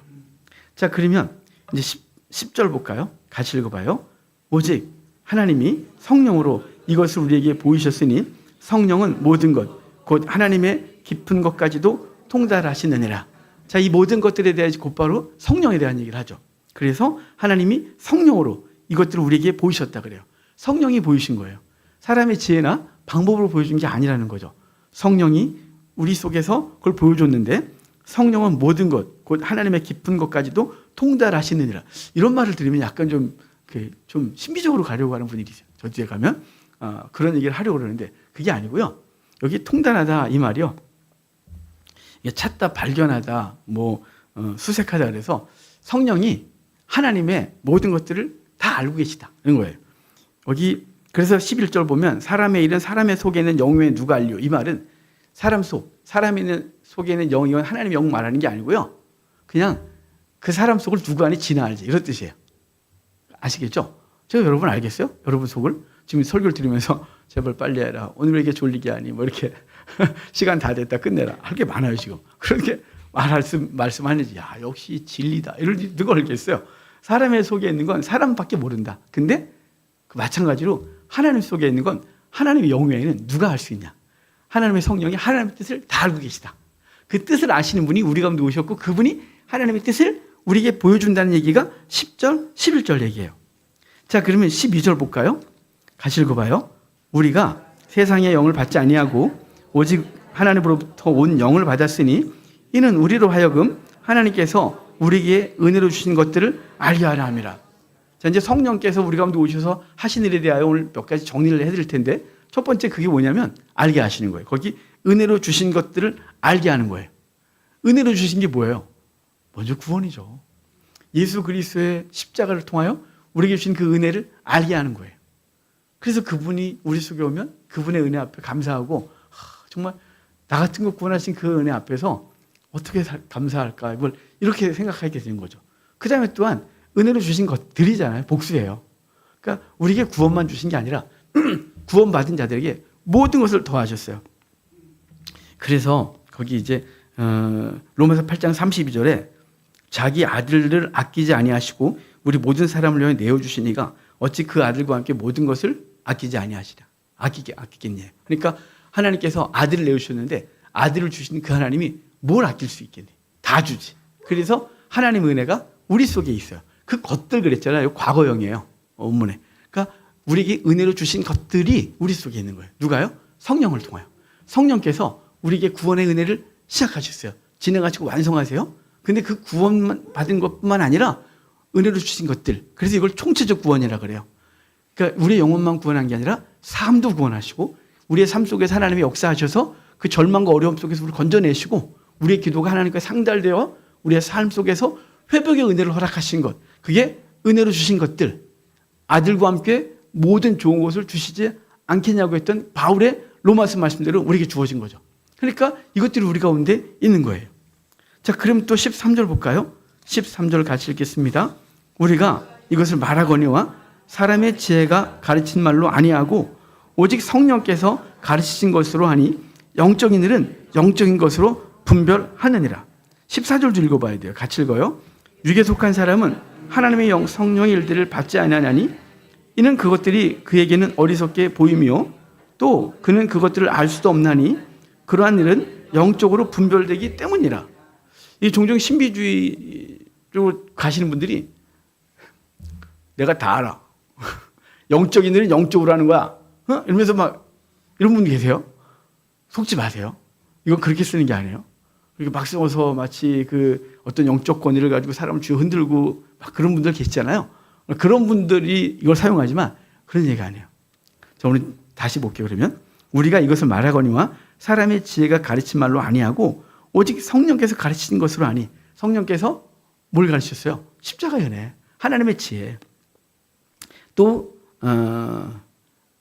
자, 그러면 이제 10절 볼까요? 같이 읽어봐요. 오직 하나님이 성령으로 이것을 우리에게 보이셨으니 성령은 모든 것, 곧 하나님의 깊은 것까지도 통달하시느니라. 자, 이 모든 것들에 대해 곧바로 성령에 대한 얘기를 하죠. 그래서 하나님이 성령으로 이것들을 우리에게 보이셨다 그래요. 성령이 보이신 거예요. 사람의 지혜나 방법으로 보여준 게 아니라는 거죠. 성령이 우리 속에서 그걸 보여줬는데 성령은 모든 것, 곧 하나님의 깊은 것까지도 통달하시느니라. 이런 말을 들으면 약간 좀 신비적으로 가려고 하는 분이 계세요. 저 뒤에 가면 그런 얘기를 하려고 그러는데 그게 아니고요. 여기 통달하다 이 말이요. 찾다, 발견하다, 수색하다 그래서 성령이 하나님의 모든 것들을 다 알고 계시다. 이런 거예요. 여기 그래서 11절 보면 사람의 일은 사람의 속에 있는 영에 누가 알려? 이 말은 사람 있는 속에 있는 영이 하나님의 영 말하는 게 아니고요. 그냥 그 사람 속을 누구 안에 지나 알지. 이런 뜻이에요. 아시겠죠? 제가 여러분 알겠어요? 여러분 속을? 지금 설교를 들으면서 제발 빨리 해라. 오늘 왜 이렇게 졸리게 하니? 이렇게 시간 다 됐다 끝내라. 할 게 많아요 지금. 그렇게 말씀하는지 역시 진리다. 이럴 누가 알겠어요? 사람의 속에 있는 건 사람밖에 모른다. 근데 마찬가지로 하나님 속에 있는 건 하나님의 영 외에는 누가 알 수 있냐? 하나님의 성령이 하나님의 뜻을 다 알고 계시다. 그 뜻을 아시는 분이 우리 가운데 오셨고 그분이 하나님의 뜻을 우리에게 보여준다는 얘기가 10절, 11절 얘기예요. 자, 그러면 12절 볼까요? 같이 읽어봐요. 우리가 세상의 영을 받지 아니하고 오직 하나님으로부터 온 영을 받았으니 이는 우리로 하여금 하나님께서 우리에게 은혜로 주신 것들을 알게 하려 함이라. 자, 이제 성령께서 우리 가운데 오셔서 하신 일에 대하여 오늘 몇 가지 정리를 해드릴 텐데 첫 번째 그게 뭐냐면 알게 하시는 거예요. 거기 은혜로 주신 것들을 알게 하는 거예요. 은혜로 주신 게 뭐예요? 먼저 구원이죠. 예수 그리스도의 십자가를 통하여 우리에게 주신 그 은혜를 알게 하는 거예요. 그래서 그분이 우리 속에 오면 그분의 은혜 앞에 감사하고 정말 나 같은 거 구원하신 그 은혜 앞에서 어떻게 감사할까 이걸 이렇게 생각하게 되는 거죠. 그 다음에 또한 은혜로 주신 것들이잖아요. 복수예요. 그러니까 우리에게 구원만 주신 게 아니라 구원받은 자들에게 모든 것을 더하셨어요. 그래서 거기 이제 로마서 8장 32절에 자기 아들을 아끼지 아니하시고 우리 모든 사람을 위하여 내어주시니가 어찌 그 아들과 함께 모든 것을 아끼지 아니하시랴. 아끼겠냐. 그러니까 하나님께서 아들을 내어주셨는데 아들을 주신 그 하나님이 뭘 아낄 수 있겠니? 다 주지. 그래서 하나님의 은혜가 우리 속에 있어요. 그 것들 그랬잖아요. 과거형이에요. 원문에. 그러니까 우리에게 은혜로 주신 것들이 우리 속에 있는 거예요. 누가요? 성령을 통하여. 성령께서 우리에게 구원의 은혜를 시작하셨어요. 진행하시고 완성하세요. 근데 그 구원 받은 것뿐만 아니라 은혜로 주신 것들. 그래서 이걸 총체적 구원이라 그래요. 그러니까 우리의 영혼만 구원한 게 아니라 삶도 구원하시고 우리의 삶 속에서 하나님이 역사하셔서 그 절망과 어려움 속에서 우리를 건져내시고 우리의 기도가 하나님과 상달되어 우리의 삶 속에서 회복의 은혜를 허락하신 것. 그게 은혜로 주신 것들. 아들과 함께 모든 좋은 것을 주시지 않겠냐고 했던 바울의 로마서 말씀대로 우리에게 주어진 거죠. 그러니까 이것들이 우리 가운데 있는 거예요. 자, 그럼 또 13절 볼까요? 13절 같이 읽겠습니다. 우리가 이것을 말하거니와 사람의 지혜가 가르친 말로 아니하고 오직 성령께서 가르치신 것으로 하니 영적인 일은 영적인 것으로 분별하느니라. 14절 좀 읽어봐야 돼요. 같이 읽어요. 육에 속한 사람은 하나님의 영 성령의 일들을 받지 아니하나니 이는 그것들이 그에게는 어리석게 보이며 또 그는 그것들을 알 수도 없나니 그러한 일은 영적으로 분별되기 때문이라. 이 종종 신비주의 쪽으로 가시는 분들이 내가 다 알아. 영적인 일은 영적으로 하는 거야. 이러면서 막 이런 분 계세요. 속지 마세요. 이건 그렇게 쓰는 게 아니에요. 이렇게 막 써서 마치 그 어떤 영적 권위를 가지고 사람을 쥐어 흔들고 막 그런 분들 계시잖아요. 그런 분들이 이걸 사용하지만 그런 얘기가 아니에요. 자, 우리 다시 볼게요. 그러면 우리가 이것을 말하거니와 사람의 지혜가 가르친 말로 아니하고 오직 성령께서 가르치신 것으로 아니. 성령께서 뭘 가르치셨어요? 십자가 연애, 하나님의 지혜. 또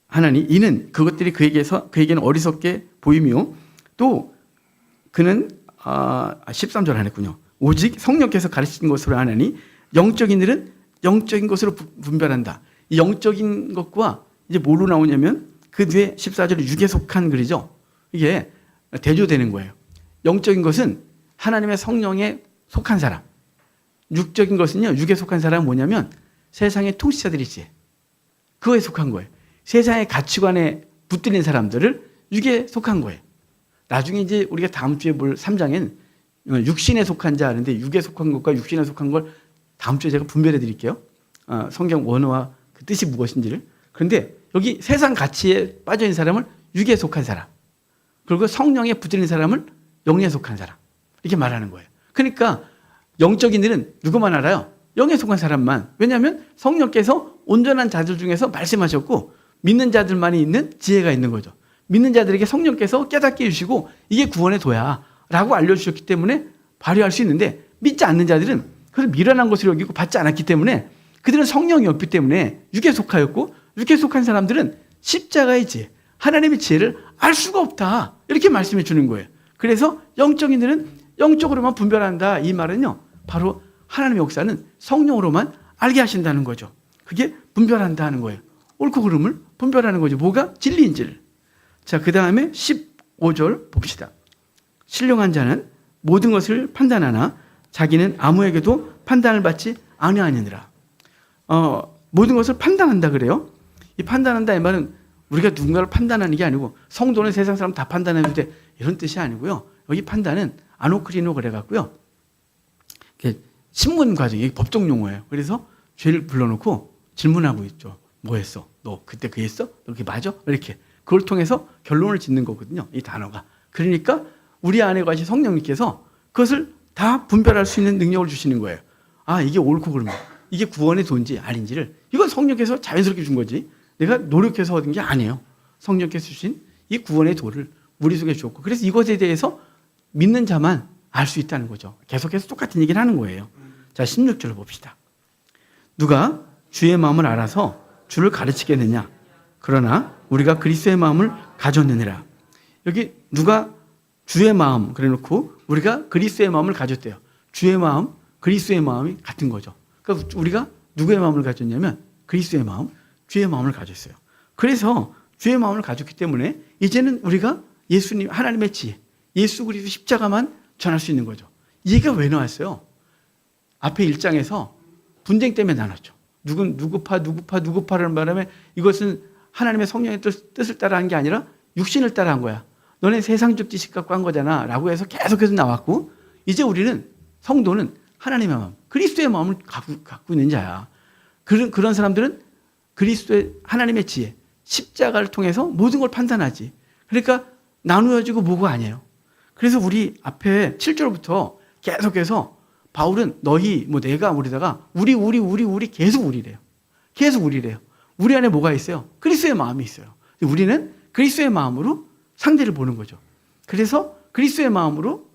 하나님 이는 그것들이 그에게는 어리석게 보이며 또 그는 13절 안 했군요. 오직 성령께서 가르치신 것으로 하나니 영적인 일은 영적인 것으로 분별한다. 이 영적인 것과 이제 뭐로 나오냐면 그 뒤에 14절에 육에 속한 글이죠. 이게 대조되는 거예요. 영적인 것은 하나님의 성령에 속한 사람. 육적인 것은요. 육에 속한 사람은 뭐냐면 세상의 통치자들이지. 그거에 속한 거예요. 세상의 가치관에 붙들린 사람들을 육에 속한 거예요. 나중에 이제 우리가 다음 주에 볼 3장엔 육신에 속한 자 하는데 육에 속한 것과 육신에 속한 걸 다음 주에 제가 분별해 드릴게요. 성경 원어와 그 뜻이 무엇인지를. 그런데 여기 세상 가치에 빠져 있는 사람을 육에 속한 사람. 그리고 성령에 붙들린 사람을 영에 속한 사람. 이렇게 말하는 거예요. 그러니까 영적인 일은 누구만 알아요? 영에 속한 사람만. 왜냐하면 성령께서 온전한 자들 중에서 말씀하셨고 믿는 자들만이 있는 지혜가 있는 거죠. 믿는 자들에게 성령께서 깨닫게 해주시고 이게 구원의 도야 라고 알려주셨기 때문에 발휘할 수 있는데 믿지 않는 자들은 그걸 미련한 것으로 여기고 받지 않았기 때문에 그들은 성령이 없기 때문에 육에 속하였고 육에 속한 사람들은 십자가의 지혜, 하나님의 지혜를 알 수가 없다. 이렇게 말씀해 주는 거예요. 그래서 영적인 일은 영적으로만 분별한다. 이 말은요. 바로 하나님의 역사는 성령으로만 알게 하신다는 거죠. 그게 분별한다 하는 거예요. 옳고 그름을 분별하는 거죠. 뭐가 진리인지를. 자, 그 다음에 15절 봅시다. 신령한 자는 모든 것을 판단하나 자기는 아무에게도 판단을 받지 아니하느니라. 모든 것을 판단한다 그래요. 이 판단한다 이 말은 우리가 누군가를 판단하는 게 아니고 성도는 세상 사람 다 판단해도 돼 이런 뜻이 아니고요. 여기 판단은 아노크리노 그래갖고요. 신문 과정이 법정 용어예요. 그래서 죄를 불러놓고 질문하고 있죠. 뭐 했어? 너 그때 그 했어? 너 그게 맞아? 이렇게. 그걸 통해서 결론을 짓는 거거든요. 이 단어가. 그러니까 우리 안에 가신 성령님께서 그것을 다 분별할 수 있는 능력을 주시는 거예요. 아, 이게 옳고 그름이야. 이게 구원의 도인지 아닌지를. 이건 성령께서 자연스럽게 준 거지. 내가 노력해서 얻은 게 아니에요. 성령께서 주신 이 구원의 도를 우리 속에 주었고. 그래서 이것에 대해서 믿는 자만 알 수 있다는 거죠. 계속해서 똑같은 얘기를 하는 거예요. 자, 16절을 봅시다. 누가 주의 마음을 알아서 주를 가르치겠느냐. 그러나 우리가 그리스도의 마음을 가졌느니라. 여기 누가 주의 마음 그래놓고 우리가 그리스도의 마음을 가졌대요. 주의 마음, 그리스도의 마음이 같은 거죠. 그러니까 우리가 누구의 마음을 가졌냐면 그리스도의 마음, 주의 마음을 가졌어요. 그래서 주의 마음을 가졌기 때문에 이제는 우리가 예수님, 하나님의 지혜, 예수 그리스도 십자가만 전할 수 있는 거죠. 이게 왜 나왔어요? 앞에 1장에서 분쟁 때문에 나눴죠. 누구파라는 바람에 이것은 하나님의 성령의 뜻을 따라한 게 아니라 육신을 따라한 거야. 너네 세상적 지식 갖고 한 거잖아 라고 해서 계속해서 나왔고, 이제 우리는 성도는 하나님의 마음, 그리스도의 마음을 갖고 있는 자야. 그런 사람들은 그리스도의 하나님의 지혜, 십자가를 통해서 모든 걸 판단하지. 그러니까 나누어지고 뭐고 아니에요. 그래서 우리 앞에 7절부터 계속해서 바울은 너희, 내가, 우리다가 우리 계속 우리래요. 계속 우리래요. 우리 안에 뭐가 있어요? 그리스도의 마음이 있어요. 우리는 그리스도의 마음으로 상대를 보는 거죠. 그래서 그리스도의 마음으로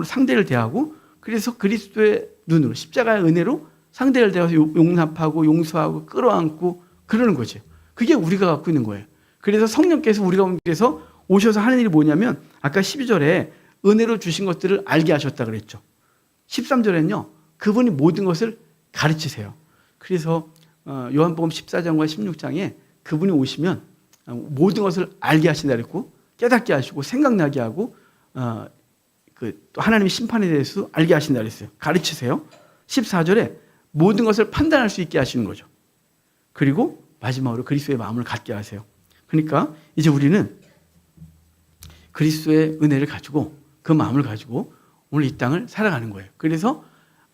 상대를 대하고, 그래서 그리스도의 눈으로, 십자가의 은혜로 상대를 대해서 용납하고 용서하고 끌어안고 그러는 거죠. 그게 우리가 갖고 있는 거예요. 그래서 성령께서 우리 가운데서 오셔서 하는 일이 뭐냐면, 아까 12절에 은혜로 주신 것들을 알게 하셨다 그랬죠. 13절에는요, 그분이 모든 것을 가르치세요. 그래서 요한복음 14장과 16장에 그분이 오시면 모든 것을 알게 하신다 그랬고, 깨닫게 하시고 생각나게 하고 또 하나님의 심판에 대해서 알게 하신다 그랬어요. 가르치세요. 14절에 모든 것을 판단할 수 있게 하시는 거죠. 그리고 마지막으로 그리스도의 마음을 갖게 하세요. 그러니까 이제 우리는 그리스도의 은혜를 가지고, 그 마음을 가지고 오늘 이 땅을 살아가는 거예요. 그래서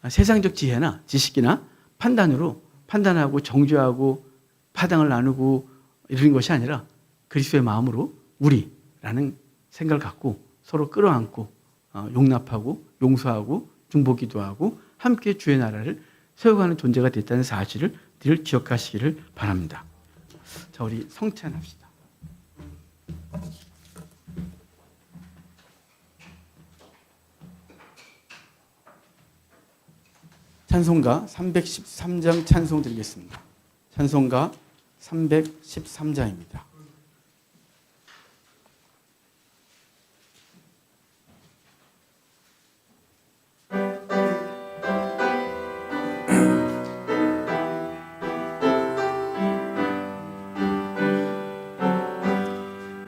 세상적 지혜나 지식이나 판단으로 판단하고 정죄하고 파당을 나누고 이런 것이 아니라 그리스도의 마음으로 우리라는 생각을 갖고 서로 끌어안고 용납하고 용서하고 중보기도 하고 함께 주의 나라를 세워가는 존재가 됐다는 사실을 늘 기억하시기를 바랍니다. 자, 우리 성찬합시다. 찬송가 313장 찬송 드리겠습니다. 찬송가 313장입니다.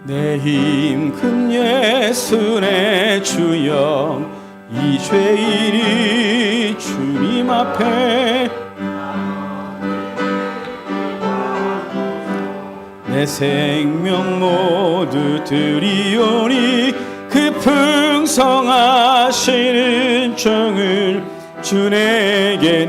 내 힘 큰 예수 내 주여, 이 죄인이 주님 앞에 내 생명 모두 드리오니, 그 풍성하신 정을 주 내게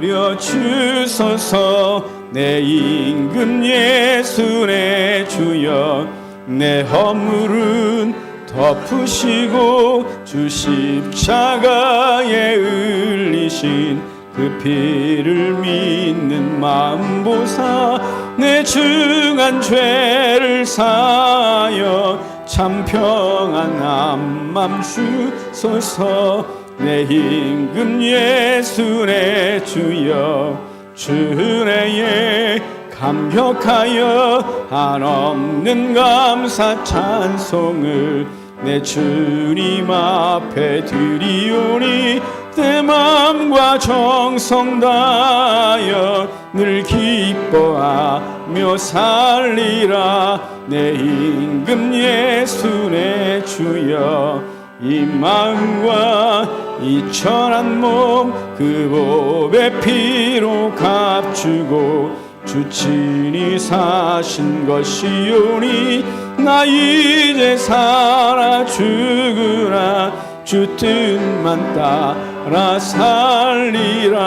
내려주소서. 내 임금 예수 내 주여, 내 허물은 덮으시고 주 십자가에 흘리신 그 피를 믿는 마음 보사, 내 중한 죄를 사하여 참 평안한 맘 주소서. 내 임금 예수 내 주여, 주 은혜에 감격하여 한없는 감사 찬송을 내 주님 앞에 드리오니, 내 맘과 정성 다하여 늘 기뻐하며 살리라. 내 임금 예수 내 주여, 이 마음과 이 천한 몸 그 보배 피로 값주고 주 친히 사신 것이오니, 나 이제 살아 죽으나 주 뜻만 따라 살리라.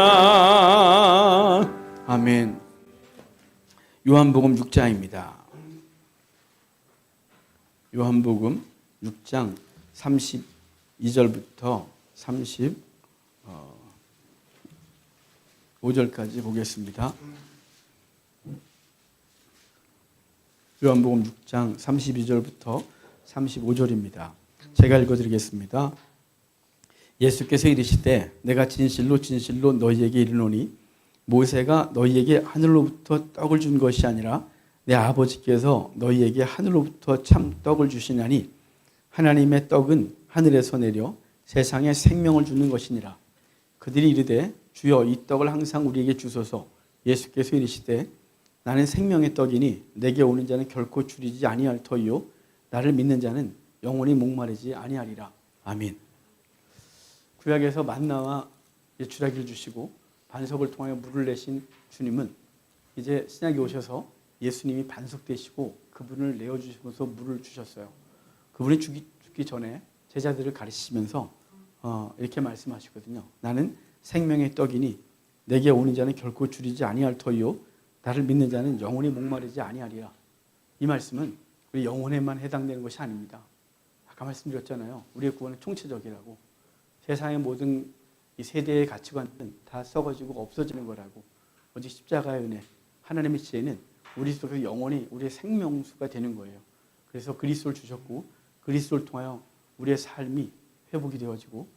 아멘. 요한복음 6장입니다. 요한복음 6장 32절부터 35절까지 보겠습니다. 요한복음 6장 32절부터 35절입니다. 제가 읽어드리겠습니다. 예수께서 이르시되 내가 진실로 진실로 너희에게 이르노니, 모세가 너희에게 하늘로부터 떡을 준 것이 아니라 내 아버지께서 너희에게 하늘로부터 참 떡을 주시나니, 하나님의 떡은 하늘에서 내려 세상에 생명을 주는 것이니라. 그들이 이르되 주여 이 떡을 항상 우리에게 주소서. 예수께서 이르시되 나는 생명의 떡이니 내게 오는 자는 결코 줄이지 아니할 터이요 나를 믿는 자는 영원히 목마르지 아니하리라. 아멘. 구약에서 만나와 주라기를 주시고 반석을 통하여 물을 내신 주님은 이제 신약에 오셔서 예수님이 반석 되시고 그분을 내어주시면서 물을 주셨어요. 그분이 죽기 전에 제자들을 가르치시면서 이렇게 말씀하시거든요. 나는 생명의 떡이니 내게 오는 자는 결코 줄이지 아니할 터이요 나를 믿는 자는 영원히 목마르지 아니하리라. 이 말씀은 우리 영혼에만 해당되는 것이 아닙니다. 아까 말씀드렸잖아요. 우리의 구원은 총체적이라고. 세상의 모든 이 세대의 가치관은 다 썩어지고 없어지는 거라고. 오직 십자가의 은혜, 하나님의 지혜는 우리 속에서 영원히 우리의 생명수가 되는 거예요. 그래서 그리스도를 주셨고 그리스도를 통하여 우리의 삶이 회복이 되어지고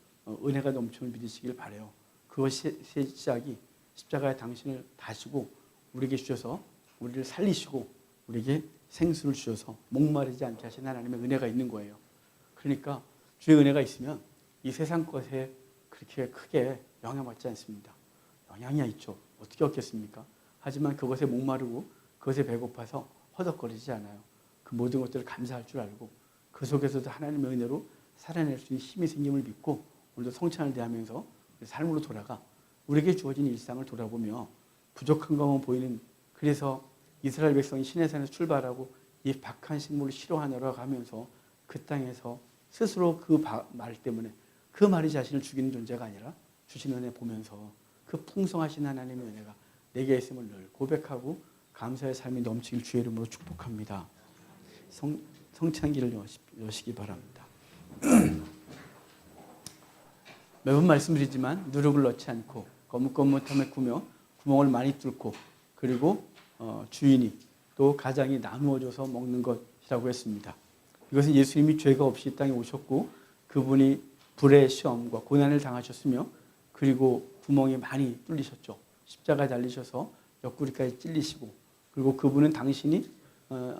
은혜가 넘침을 믿으시길 바라요. 그것이 시작이 십자가의 당신을 다시고 우리에게 주셔서 우리를 살리시고 우리에게 생수를 주셔서 목마르지 않게 하신 하나님의 은혜가 있는 거예요. 그러니까 주의 은혜가 있으면 이 세상 것에 그렇게 크게 영향받지 않습니다. 영향이 있죠. 어떻게 얻겠습니까? 하지만 그것에 목마르고 그것에 배고파서 허덕거리지 않아요. 그 모든 것들을 감사할 줄 알고 그 속에서도 하나님의 은혜로 살아낼 수 있는 힘이 생김을 믿고 오늘도 성찬을 대하면서 삶으로 돌아가 우리에게 주어진 일상을 돌아보며 부족한 것만 보이는, 그래서 이스라엘 백성이 시내산에서 출발하고 이 박한 식물을 싫어하느라고 하면서 그 땅에서 스스로 그 말 때문에 그 말이 자신을 죽이는 존재가 아니라 주신 은혜 보면서 그 풍성하신 하나님의 은혜가 내게 있음을 늘 고백하고 감사의 삶이 넘치길 주의 이름으로 축복합니다. 성찬기를 여시기 바랍니다. 매번 말씀드리지만 누룩을 넣지 않고 거뭇거뭇함에 구며 구멍을 많이 뚫고 그리고 주인이 또 가장이 나누어줘서 먹는 것이라고 했습니다. 이것은 예수님이 죄가 없이 이 땅에 오셨고 그분이 불의 시험과 고난을 당하셨으며 그리고 구멍이 많이 뚫리셨죠. 십자가에 달리셔서 옆구리까지 찔리시고 그리고 그분은 당신이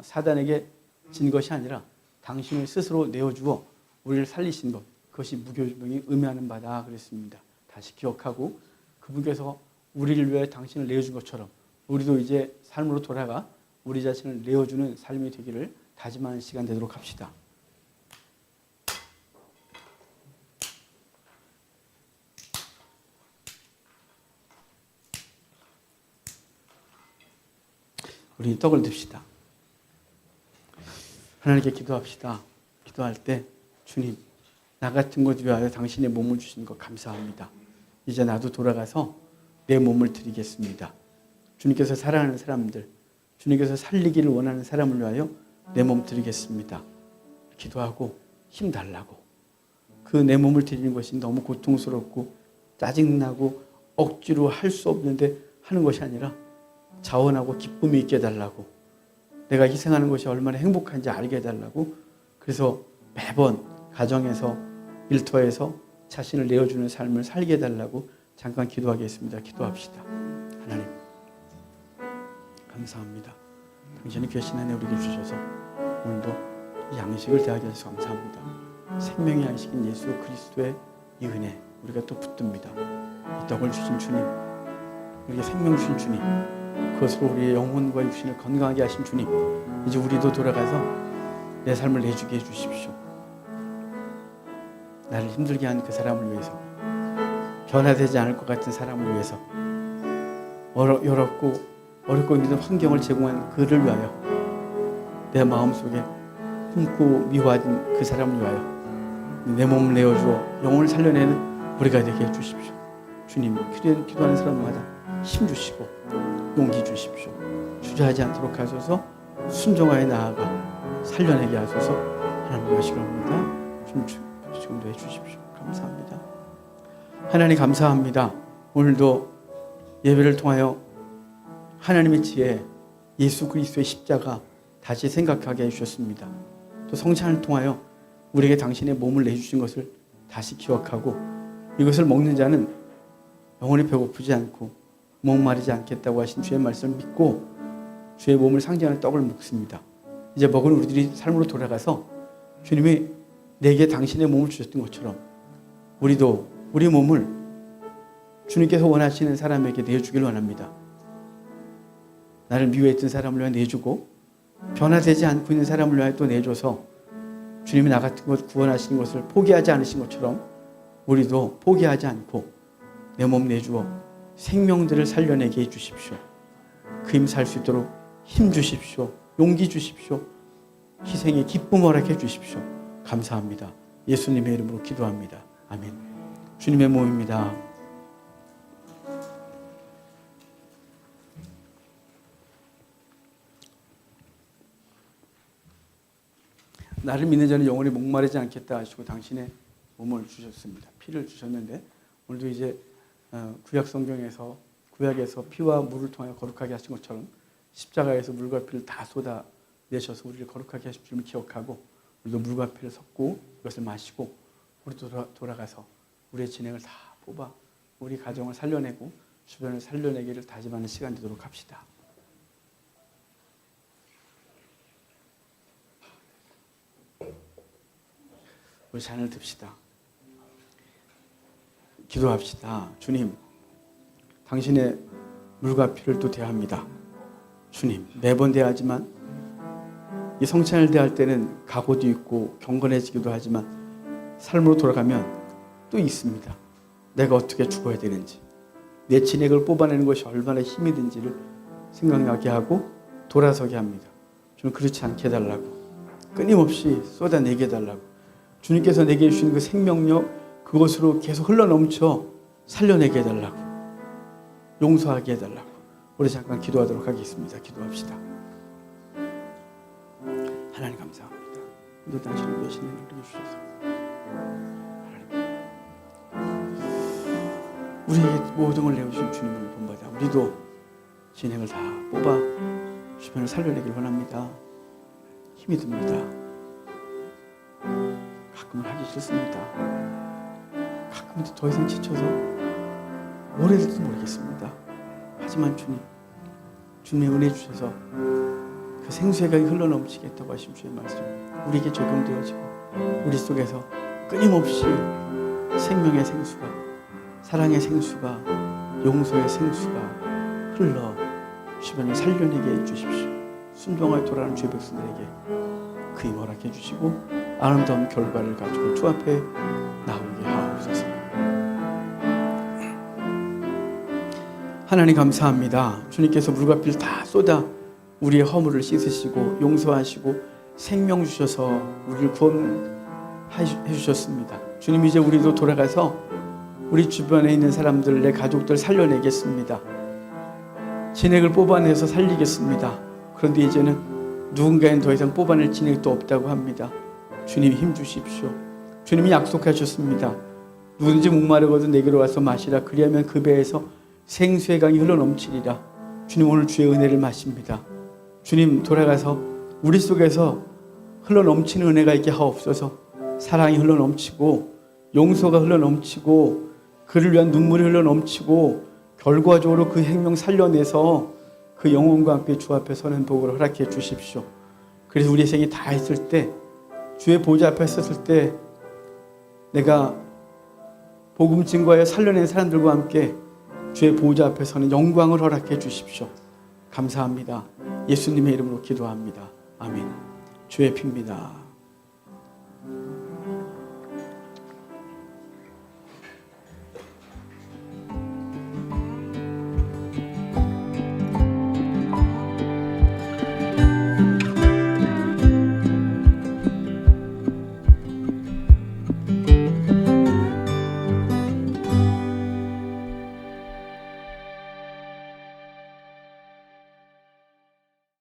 사단에게 진 것이 아니라 당신을 스스로 내어주어 우리를 살리신 것, 그것이 무교병이 의미하는 바다 그랬습니다. 다시 기억하고 그분께서 우리를 위해 당신을 내어준 것처럼 우리도 이제 삶으로 돌아가 우리 자신을 내어주는 삶이 되기를 다짐하는 시간 되도록 합시다. 우리 떡을 듭시다. 하나님께 기도합시다. 기도할 때 주님, 나 같은 것 위하여 당신의 몸을 주신 것 감사합니다. 이제 나도 돌아가서 내 몸을 드리겠습니다. 주님께서 사랑하는 사람들, 주님께서 살리기를 원하는 사람을 위하여 내 몸 드리겠습니다. 기도하고 힘 달라고. 그 내 몸을 드리는 것이 너무 고통스럽고 짜증나고 억지로 할 수 없는데 하는 것이 아니라 자원하고 기쁨이 있게 해달라고. 내가 희생하는 것이 얼마나 행복한지 알게 해달라고. 그래서 매번 가정에서 일터에서 자신을 내어주는 삶을 살게 해달라고 잠깐 기도하겠습니다. 기도합시다. 하나님 감사합니다. 당신이 귀하신 은혜 우리에게 주셔서 오늘도 이 양식을 대하게 해주셔서 감사합니다. 생명의 양식인 예수 그리스도의 이 은혜 우리가 또 붙듭니다. 이 떡을 주신 주님, 우리에게 생명 주신 주님, 그것으로 우리의 영혼과 육신을 건강하게 하신 주님, 이제 우리도 돌아가서 내 삶을 내주게 해주십시오. 나를 힘들게 한 그 사람을 위해서, 변화되지 않을 것 같은 사람을 위해서, 어렵고 힘든 환경을 제공한 그를 위하여, 내 마음속에 품고 미워하던 그 사람을 위하여 내 몸을 내어주어 영혼을 살려내는 우리가 되게 해주십시오. 주님, 기도하는 사람마다 힘 주시고 용기 주십시오. 주저하지 않도록 하소서. 순종하여 나아가 살려내게 하소서. 하나님 하시옵니다. 주님 지금도 해주십시오. 감사합니다. 하나님 감사합니다. 오늘도 예배를 통하여 하나님의 지혜, 예수 그리스도의 십자가 다시 생각하게 해주셨습니다. 또 성찬을 통하여 우리에게 당신의 몸을 내주신 것을 다시 기억하고 이것을 먹는 자는 영원히 배고프지 않고 목마르지 않겠다고 하신 주의 말씀을 믿고 주의 몸을 상징하는 떡을 먹습니다. 이제 먹은 우리들이 삶으로 돌아가서 주님이 내게 당신의 몸을 주셨던 것처럼 우리도 우리 몸을 주님께서 원하시는 사람에게 내주길 원합니다. 나를 미워했던 사람을 위해 내주고 변화되지 않고 있는 사람을 위해 또 내줘서 주님이 나 같은 것 구원하시는 것을 포기하지 않으신 것처럼 우리도 포기하지 않고 내 몸 내주어 생명들을 살려내게 해주십시오. 그 힘 살 수 있도록 힘 주십시오. 용기 주십시오. 희생의 기쁨 허락해 주십시오. 감사합니다. 예수님의 이름으로 기도합니다. 아멘. 주님의 몸입니다. 나를 믿는 자는 영원히 목마르지 않겠다 하시고 당신의 몸을 주셨습니다. 피를 주셨는데 오늘도 이제 구약 성경에서 구약에서 피와 물을 통하여 거룩하게 하신 것처럼 십자가에서 물과 피를 다 쏟아내셔서 우리를 거룩하게 하신 줄을 기억하고 우리도 물과 피를 섞고 이것을 마시고 우리도 돌아가서 우리의 진행을 다 뽑아 우리 가정을 살려내고 주변을 살려내기를 다짐하는 시간 되도록 합시다. 우리 잔을 듭시다. 기도합시다. 주님, 당신의 물과 피를 또 대합니다. 주님, 매번 대하지만 이 성찬을 대할 때는 각오도 있고 경건해지기도 하지만 삶으로 돌아가면 또 있습니다. 내가 어떻게 죽어야 되는지, 내 진액을 뽑아내는 것이 얼마나 힘이 든지를 생각나게 하고 돌아서게 합니다. 좀 그렇지 않게 해달라고, 끊임없이 쏟아내게 해달라고, 주님께서 내게 주신 그 생명력 그것으로 계속 흘러넘쳐 살려내게 해달라고, 용서하게 해달라고. 우리 잠깐 기도하도록 하겠습니다. 기도합시다. 하나님 감사합니다. 또 당신을 위해 신을 주셔서 우리에게 모든 걸 내어주신 주님을 본받아 우리도 진행을 다 뽑아 주변을 살려내길 원합니다. 힘이 듭니다. 가끔은 하기 싫습니다. 가끔은 더 이상 지쳐서 오래 될지도 모르겠습니다. 하지만 주님의 은혜 주셔서 그 생수의 강이 흘러넘치겠다고 하신 주의 말씀 우리에게 적용되어지고 우리 속에서 끊임없이 생명의 생수가, 사랑의 생수가, 용서의 생수가 흘러 주변을 살려내게 해주십시오. 순종하여 돌아가는 주의 백성들에게 그 힘 허락해 주시고 아름다운 결과를 가지고 주 앞에 나오게 하옵소서. 하나님 감사합니다. 주님께서 물과 피를 다 쏟아 우리의 허물을 씻으시고 용서하시고 생명 주셔서 우리를 구원해 주셨습니다. 주님, 이제 우리도 돌아가서 우리 주변에 있는 사람들, 내 가족들 살려내겠습니다. 진액을 뽑아내서 살리겠습니다. 그런데 이제는 누군가는 더 이상 뽑아낼 진액도 없다고 합니다. 주님 힘 주십시오. 주님이 약속하셨습니다. 누구든지 목마르거든 내게로 와서 마시라. 그리하면 그 배에서 생수의 강이 흘러넘치리라. 주님, 오늘 주의 은혜를 마십니다. 주님, 돌아가서 우리 속에서 흘러넘치는 은혜가 있게 하옵소서. 사랑이 흘러넘치고 용서가 흘러넘치고 그를 위한 눈물이 흘러넘치고 결과적으로 그 생명 살려내서 그 영혼과 함께 주 앞에 서는 복을 허락해 주십시오. 그래서 우리 생이 다 했을 때, 주의 보좌 앞에 섰을 때 내가 복음 증거하여 살려낸 사람들과 함께 주의 보좌 앞에 서는 영광을 허락해 주십시오. 감사합니다. 예수님의 이름으로 기도합니다. 아멘. 주의 피입니다.